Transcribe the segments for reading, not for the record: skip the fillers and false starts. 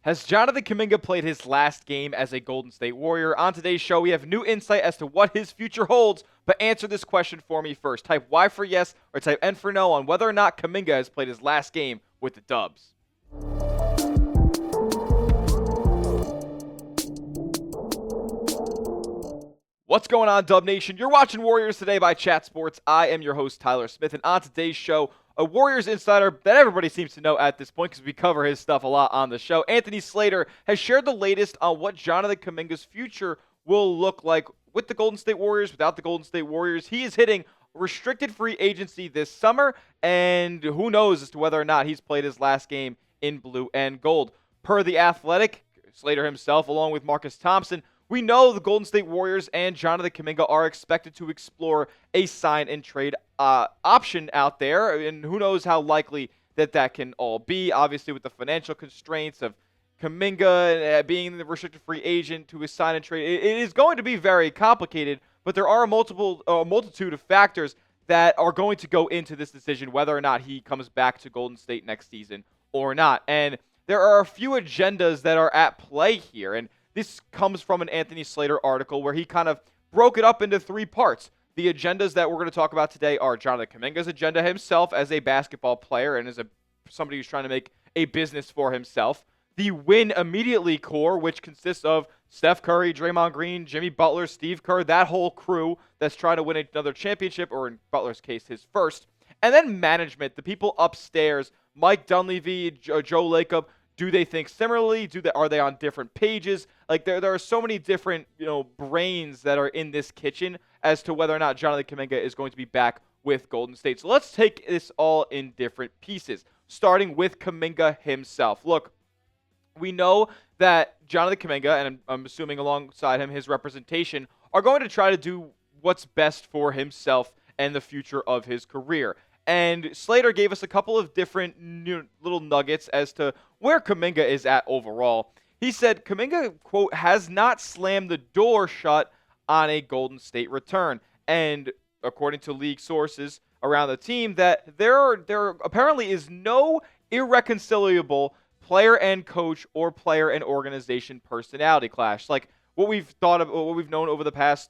Has Jonathan Kuminga played his last game as a Golden State Warrior? On today's show, we have new insight as to what his future holds, but answer this question for me first. Type Y for yes or type N for no on whether or not Kuminga has played his last game with the Dubs. What's going on, Dub Nation? You're watching Warriors Today by Chat Sports. I am your host, Tyler Smith, and on today's show, a Warriors insider that everybody seems to know at this point because we cover his stuff a lot on the show, Anthony Slater, has shared the latest on what Jonathan Kuminga's future will look like with the Golden State Warriors, without the Golden State Warriors. He is hitting restricted free agency this summer, and who knows as to whether or not he's played his last game in blue and gold. Per The Athletic, Slater himself, along with Marcus Thompson, we know the Golden State Warriors and Jonathan Kuminga are expected to explore a sign and trade option out there, and who knows how likely that can all be. Obviously, with the financial constraints of Kuminga being the restricted free agent to his sign and trade, it is going to be very complicated. But there are a multitude of factors that are going to go into this decision, whether or not he comes back to Golden State next season or not. And there are a few agendas that are at play here, and this comes from an Anthony Slater article where he kind of broke it up into three parts. The agendas that we're going to talk about today are Jonathan Kuminga's agenda himself as a basketball player and as somebody who's trying to make a business for himself. The win immediately core, which consists of Steph Curry, Draymond Green, Jimmy Butler, Steve Kerr, that whole crew that's trying to win another championship, or in Butler's case, his first. And then management, the people upstairs, Mike Dunleavy, Joe Lacob. Do they think similarly? Are they on different pages? Like there are so many different brains that are in this kitchen as to whether or not Jonathan Kuminga is going to be back with Golden State. So let's take this all in different pieces, starting with Kuminga himself. Look, we know that Jonathan Kuminga, and I'm assuming alongside him his representation, are going to try to do what's best for himself and the future of his career. And Slater gave us a couple of different little nuggets as to where Kuminga is at overall. He said Kuminga, quote, has not slammed the door shut on a Golden State return. And according to league sources around the team, that there apparently is no irreconcilable player and coach or player and organization personality clash. Like what we've known over the past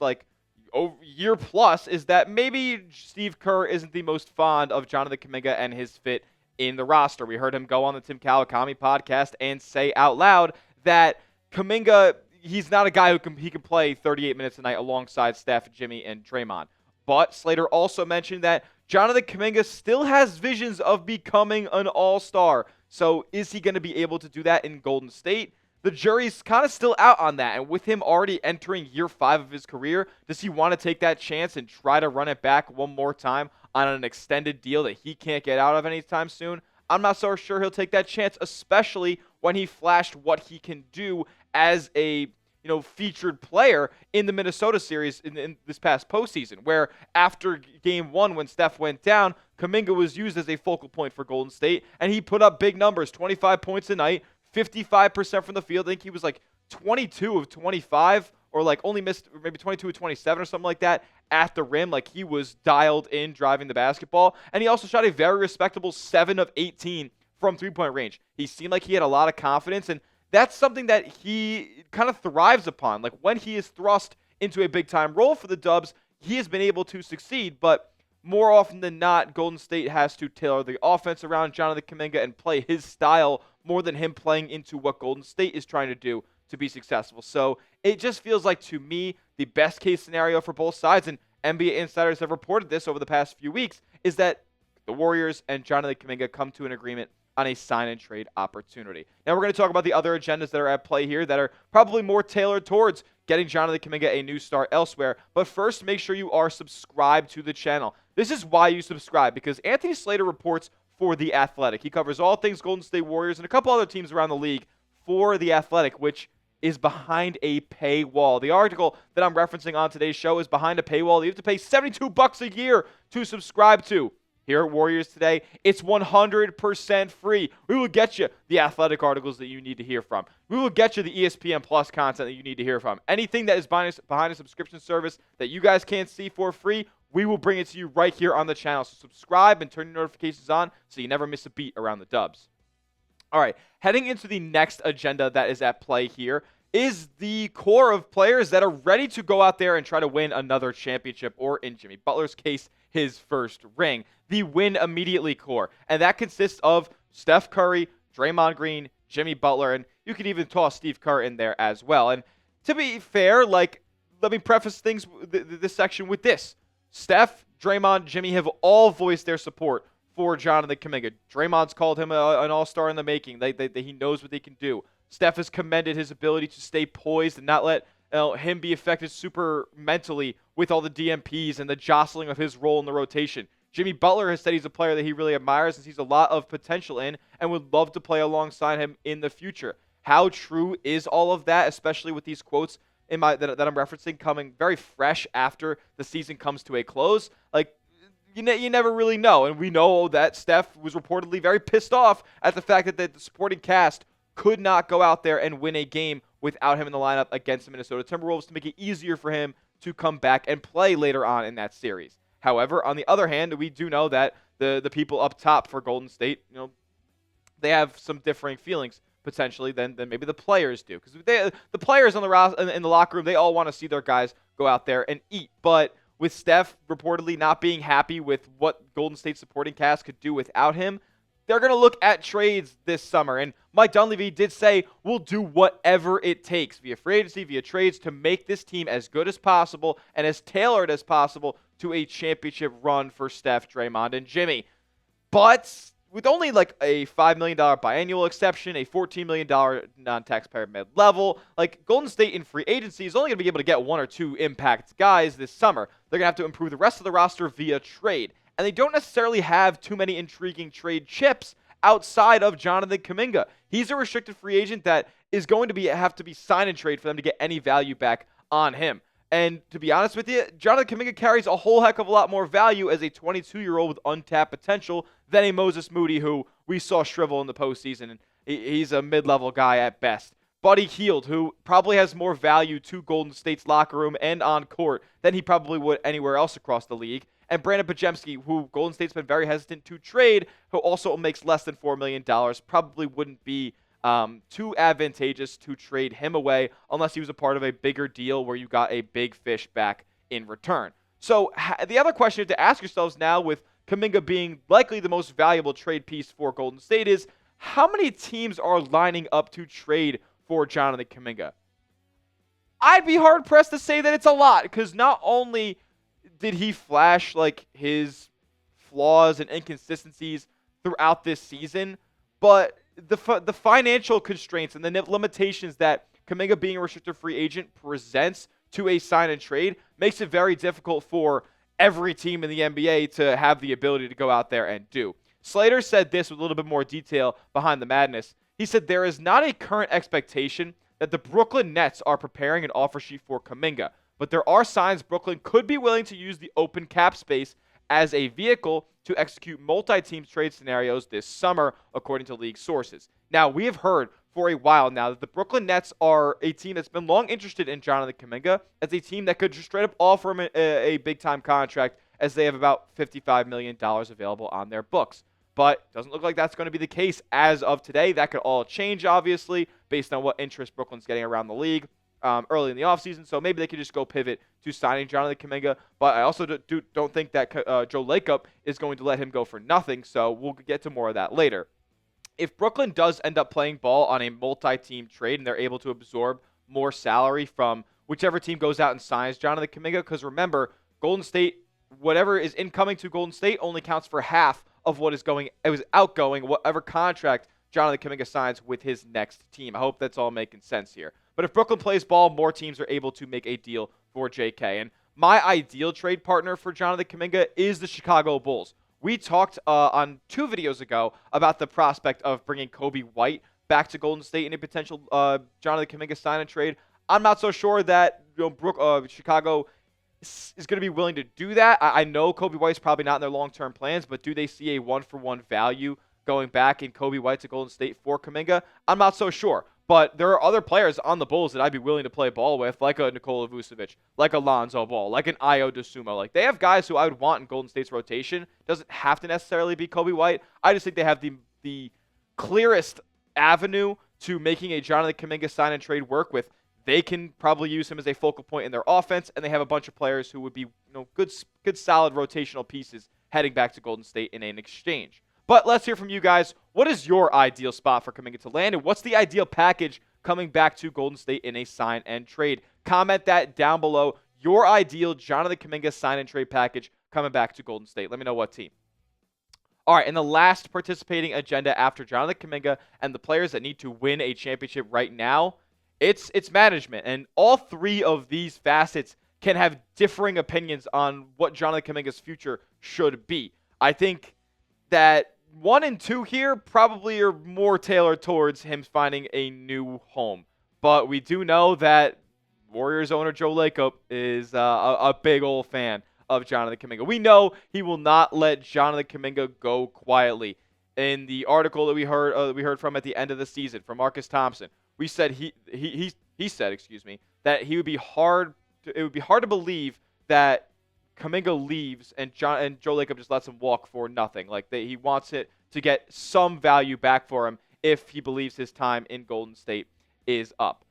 year plus is that maybe Steve Kerr isn't the most fond of Jonathan Kuminga and his fit in the roster. We heard him go on the Tim Kawakami podcast and say out loud that Kuminga, he's not a guy who can play 38 minutes a night alongside Steph, Jimmy, and Draymond. But Slater also mentioned that Jonathan Kuminga still has visions of becoming an all-star. So is he going to be able to do that in Golden State? The jury's kind of still out on that, and with him already entering year 5 of his career, does he want to take that chance and try to run it back one more time on an extended deal that he can't get out of anytime soon? I'm not so sure he'll take that chance, especially when he flashed what he can do as a featured player in the Minnesota series in this past postseason, where after Game 1 when Steph went down, Kuminga was used as a focal point for Golden State, and he put up big numbers, 25 points a night, 55% from the field. I think he was like 22 of 25 or only missed maybe 22 of 27 or something like that at the rim. Like he was dialed in driving the basketball. And he also shot a very respectable 7 of 18 from three-point range. He seemed like he had a lot of confidence, and that's something that he kind of thrives upon. Like when he is thrust into a big-time role for the Dubs, he has been able to succeed, but more often than not, Golden State has to tailor the offense around Jonathan Kuminga and play his style more than him playing into what Golden State is trying to do to be successful. So it just feels like, to me, the best case scenario for both sides, and NBA insiders have reported this over the past few weeks, is that the Warriors and Jonathan Kuminga come to an agreement on a sign and trade opportunity. Now we're going to talk about the other agendas that are at play here that are probably more tailored towards getting Jonathan Kuminga a new start elsewhere. But first, make sure you are subscribed to the channel. This is why you subscribe, because Anthony Slater reports for The Athletic. He covers all things Golden State Warriors and a couple other teams around the league for The Athletic, which is behind a paywall. The article that I'm referencing on today's show is behind a paywall. You have to pay $72 a year to subscribe to. Here at Warriors Today, it's 100% free. We will get you the athletic articles that you need to hear from. We will get you the ESPN Plus content that you need to hear from. Anything that is behind a subscription service that you guys can't see for free, we will bring it to you right here on the channel. So subscribe and turn your notifications on so you never miss a beat around the Dubs. All right, heading into the next agenda that is at play here is the core of players that are ready to go out there and try to win another championship, or in Jimmy Butler's case, his first ring. The win immediately core. And that consists of Steph Curry, Draymond Green, Jimmy Butler, and you could even toss Steve Kerr in there as well. And to be fair, let me preface this section with this. Steph, Draymond, Jimmy have all voiced their support for Jonathan Kuminga. Draymond's called him an all-star in the making. He knows what they can do. Steph has commended his ability to stay poised and not let him be affected super mentally with all the DMPs and the jostling of his role in the rotation. Jimmy Butler has said he's a player that he really admires and sees a lot of potential in and would love to play alongside him in the future. How true is all of that, especially with these quotes that I'm referencing coming very fresh after the season comes to a close? You never really know. And we know that Steph was reportedly very pissed off at the fact that the supporting cast could not go out there and win a game without him in the lineup against the Minnesota Timberwolves to make it easier for him to come back and play later on in that series. However, on the other hand, we do know that the people up top for Golden State, they have some differing feelings potentially than maybe the players do. Because the players on in the locker room, they all want to see their guys go out there and eat. But with Steph reportedly not being happy with what Golden State supporting cast could do without him, they're going to look at trades this summer. And Mike Dunleavy did say, we'll do whatever it takes via free agency, via trades, to make this team as good as possible and as tailored as possible to a championship run for Steph, Draymond, and Jimmy. But with only a $5 million biannual exception, a $14 million non-taxpayer mid-level, Golden State in free agency is only going to be able to get one or two impact guys this summer. They're going to have to improve the rest of the roster via trade. And they don't necessarily have too many intriguing trade chips outside of Jonathan Kuminga. He's a restricted free agent that is going to have to be sign and trade for them to get any value back on him. And to be honest with you, Jonathan Kuminga carries a whole heck of a lot more value as a 22-year-old with untapped potential than a Moses Moody who we saw shrivel in the postseason. And he's a mid-level guy at best. Buddy Hield, who probably has more value to Golden State's locker room and on court than he probably would anywhere else across the league. And Brandon Podziemski, who Golden State's been very hesitant to trade, who also makes less than $4 million, probably wouldn't be too advantageous to trade him away unless he was a part of a bigger deal where you got a big fish back in return. So the other question you have to ask yourselves now, with Kuminga being likely the most valuable trade piece for Golden State, is how many teams are lining up to trade for Jonathan Kuminga? I'd be hard-pressed to say that it's a lot, because not only did he flash his flaws and inconsistencies throughout this season, but the financial constraints and the limitations that Kuminga being a restricted free agent presents to a sign and trade makes it very difficult for every team in the NBA to have the ability to go out there and do. Slater said this with a little bit more detail behind the madness. He said there is not a current expectation that the Brooklyn Nets are preparing an offer sheet for Kuminga, but there are signs Brooklyn could be willing to use the open cap space as a vehicle to execute multi-team trade scenarios this summer, according to league sources. Now, we have heard for a while now that the Brooklyn Nets are a team that's been long interested in Jonathan Kuminga as a team that could just straight up offer him a big-time contract, as they have about $55 million available on their books. But it doesn't look like that's going to be the case as of today. That could all change, obviously, based on what interest Brooklyn's getting around the league early in the offseason. So maybe they could just go pivot to signing Jonathan Kuminga. But I also don't think that Joe Lacob is going to let him go for nothing. So we'll get to more of that later. If Brooklyn does end up playing ball on a multi-team trade and they're able to absorb more salary from whichever team goes out and signs Jonathan Kuminga, because remember, Golden State, whatever is incoming to Golden State only counts for half of what is outgoing, whatever contract Jonathan Kuminga signs with his next team. I hope that's all making sense here. But if Brooklyn plays ball, more teams are able to make a deal for JK. And my ideal trade partner for Jonathan Kuminga is the Chicago Bulls. We talked on 2 videos ago about the prospect of bringing Kobe White back to Golden State in a potential Jonathan Kuminga sign and trade. I'm not so sure that Chicago is going to be willing to do that. I know Kobe White's probably not in their long-term plans, but do they see a one-for-one value going back in Kobe White to Golden State for Kuminga? I'm not so sure. But there are other players on the Bulls that I'd be willing to play ball with, like a Nikola Vucevic, like a Lonzo Ball, like an Ayo Dosunmu. They have guys who I would want in Golden State's rotation. Doesn't have to necessarily be Kobe White. I just think they have the clearest avenue to making a Jonathan Kuminga sign and trade work with. They can probably use him as a focal point in their offense, and they have a bunch of players who would be good, solid rotational pieces heading back to Golden State in an exchange. But let's hear from you guys. What is your ideal spot for Kuminga to land, and what's the ideal package coming back to Golden State in a sign and trade? Comment that down below. Your ideal Jonathan Kuminga sign and trade package coming back to Golden State. Let me know what team. All right, and the last participating agenda after Jonathan Kuminga and the players that need to win a championship right now, it's management. And all three of these facets can have differing opinions on what Jonathan Kuminga's future should be. I think that 1 and 2 here probably are more tailored towards him finding a new home. But we do know that Warriors owner Joe Lacob is a big old fan of Jonathan Kuminga. We know he will not let Jonathan Kuminga go quietly. In the article that we heard from at the end of the season from Marcus Thompson, we said he said that it would be hard to believe that Kuminga leaves and Joe Lacob just lets him walk for nothing. Like he wants it to get some value back for him if he believes his time in Golden State is up.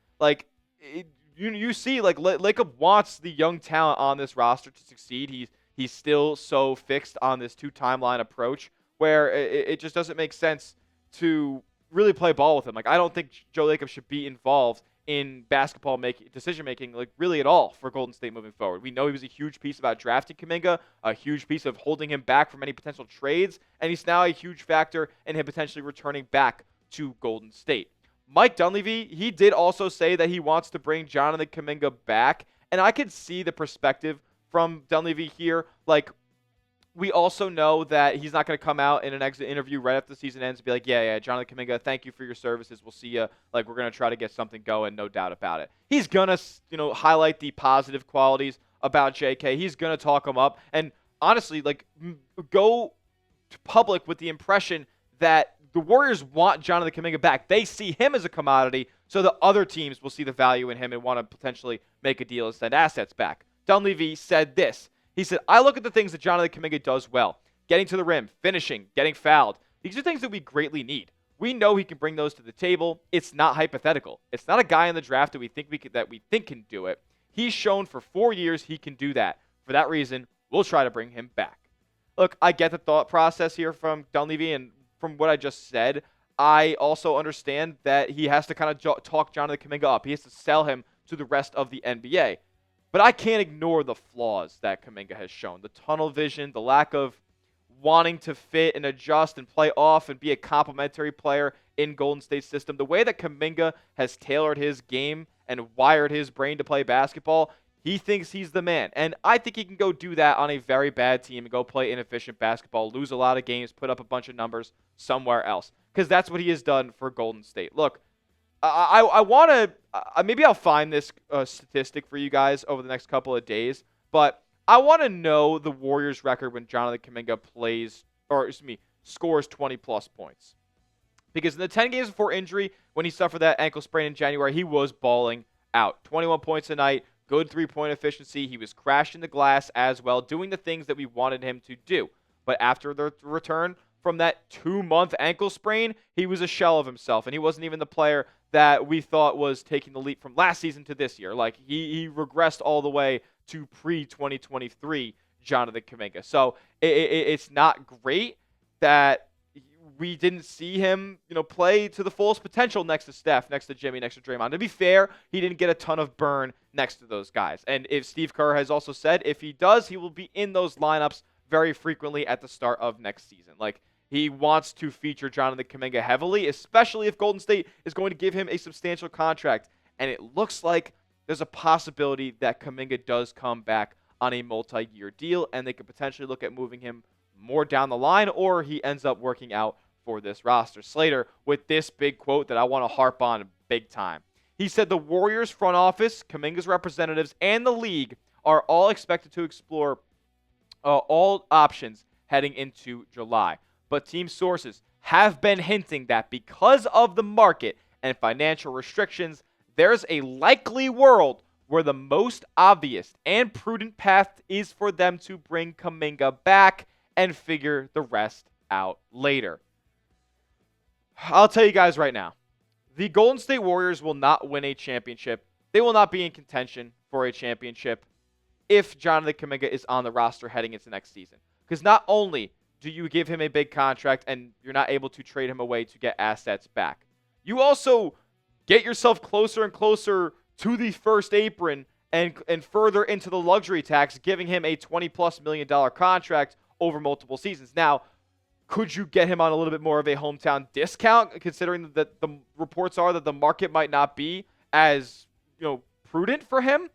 You see, Lacob wants the young talent on this roster to succeed. He's still so fixed on this 2-timeline approach where it just doesn't make sense to really play ball with him. I don't think Joe Lacob should be involved in basketball decision-making, really at all for Golden State moving forward. We know he was a huge piece about drafting Kuminga, a huge piece of holding him back from any potential trades, and he's now a huge factor in him potentially returning back to Golden State. Mike Dunleavy, he did also say that he wants to bring Jonathan Kuminga back, and I could see the perspective from Dunleavy here. We also know that he's not going to come out in an exit interview right after the season ends and be like, yeah, Jonathan Kuminga, thank you for your services. We'll see you. We're going to try to get something going, no doubt about it. He's going to, highlight the positive qualities about JK. He's going to talk him up. And honestly, go to public with the impression that the Warriors want Jonathan Kuminga back. They see him as a commodity, so the other teams will see the value in him and want to potentially make a deal and send assets back. Dunleavy said this. He said, I look at the things that Jonathan Kuminga does well. Getting to the rim, finishing, getting fouled. These are things that we greatly need. We know he can bring those to the table. It's not hypothetical. It's not a guy in the draft that we think can do it. He's shown for 4 years he can do that. For that reason, we'll try to bring him back. Look, I get the thought process here from Dunleavy, and from what I just said, I also understand that he has to kind of talk Jonathan Kuminga up. He has to sell him to the rest of the NBA. But I can't ignore the flaws that Kuminga has shown. The tunnel vision, the lack of wanting to fit and adjust and play off and be a complementary player in Golden State's system. The way that Kuminga has tailored his game and wired his brain to play basketball, he thinks he's the man. And I think he can go do that on a very bad team and go play inefficient basketball, lose a lot of games, put up a bunch of numbers somewhere else. Because that's what he has done for Golden State. Look, I want to, maybe I'll find this statistic for you guys over the next couple of days, but I want to know the Warriors record when Jonathan Kuminga scores 20-plus points. Because in the 10 games before injury, when he suffered that ankle sprain in January, he was balling out. 21 points a night, good three-point efficiency. He was crashing the glass as well, doing the things that we wanted him to do. But after the return from that 2-month ankle sprain, he was a shell of himself, and he wasn't even the player that we thought was taking the leap from last season to this year. He regressed all the way to pre-2023 Jonathan Kuminga. So it's not great that we didn't see him, play to the fullest potential next to Steph, next to Jimmy, next to Draymond. To be fair, he didn't get a ton of burn next to those guys. And if Steve Kerr has also said if he does, he will be in those lineups very frequently at the start of next season. He wants to feature Jonathan Kuminga heavily, especially if Golden State is going to give him a substantial contract. And it looks like there's a possibility that Kuminga does come back on a multi-year deal, and they could potentially look at moving him more down the line, or he ends up working out for this roster. Slater with this big quote that I want to harp on big time. He said the Warriors front office, Kuminga's representatives, and the league are all expected to explore all options heading into July. But team sources have been hinting that because of the market and financial restrictions, there's a likely world where the most obvious and prudent path is for them to bring Kuminga back and figure the rest out later. I'll tell you guys right now, the Golden State Warriors will not win a championship. They will not be in contention for a championship if Jonathan Kuminga is on the roster heading into next season. Because not only do you give him a big contract and you're not able to trade him away to get assets back, you also get yourself closer and closer to the first apron and further into the luxury tax, giving him a $20+ million contract over multiple seasons. Now, could you get him on a little bit more of a hometown discount, considering that the reports are that the market might not be as prudent for him?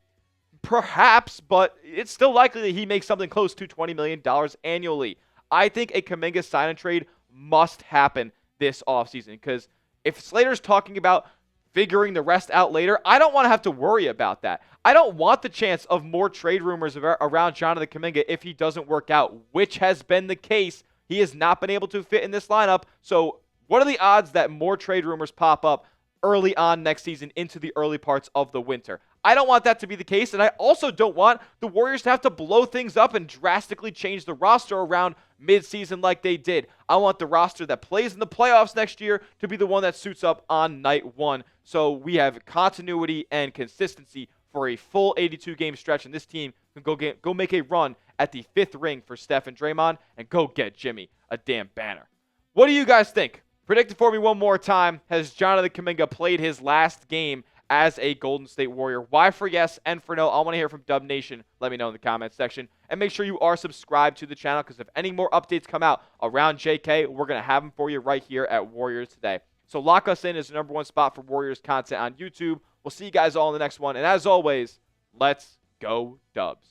Perhaps, but it's still likely that he makes something close to $20 million annually. I think a Kuminga sign and trade must happen this offseason, because if Slater's talking about figuring the rest out later, I don't want to have to worry about that. I don't want the chance of more trade rumors around Jonathan Kuminga if he doesn't work out, which has been the case. He has not been able to fit in this lineup. So what are the odds that more trade rumors pop up early on next season into the early parts of the winter? I don't want that to be the case, and I also don't want the Warriors to have to blow things up and drastically change the roster around mid-season like they did. I want the roster that plays in the playoffs next year to be the one that suits up on night one, so we have continuity and consistency for a full 82-game stretch, and this team can go make a run at the 5th ring for Steph and Draymond and go get Jimmy a damn banner. What do you guys think? Predict it for me one more time. Has Jonathan Kuminga played his last game as a Golden State Warrior? Why for yes and for no? I want to hear from Dub Nation. Let me know in the comments section. And make sure you are subscribed to the channel, because if any more updates come out around JK, we're going to have them for you right here at Warriors Today. So lock us in as the #1 spot for Warriors content on YouTube. We'll see you guys all in the next one. And as always, let's go Dubs.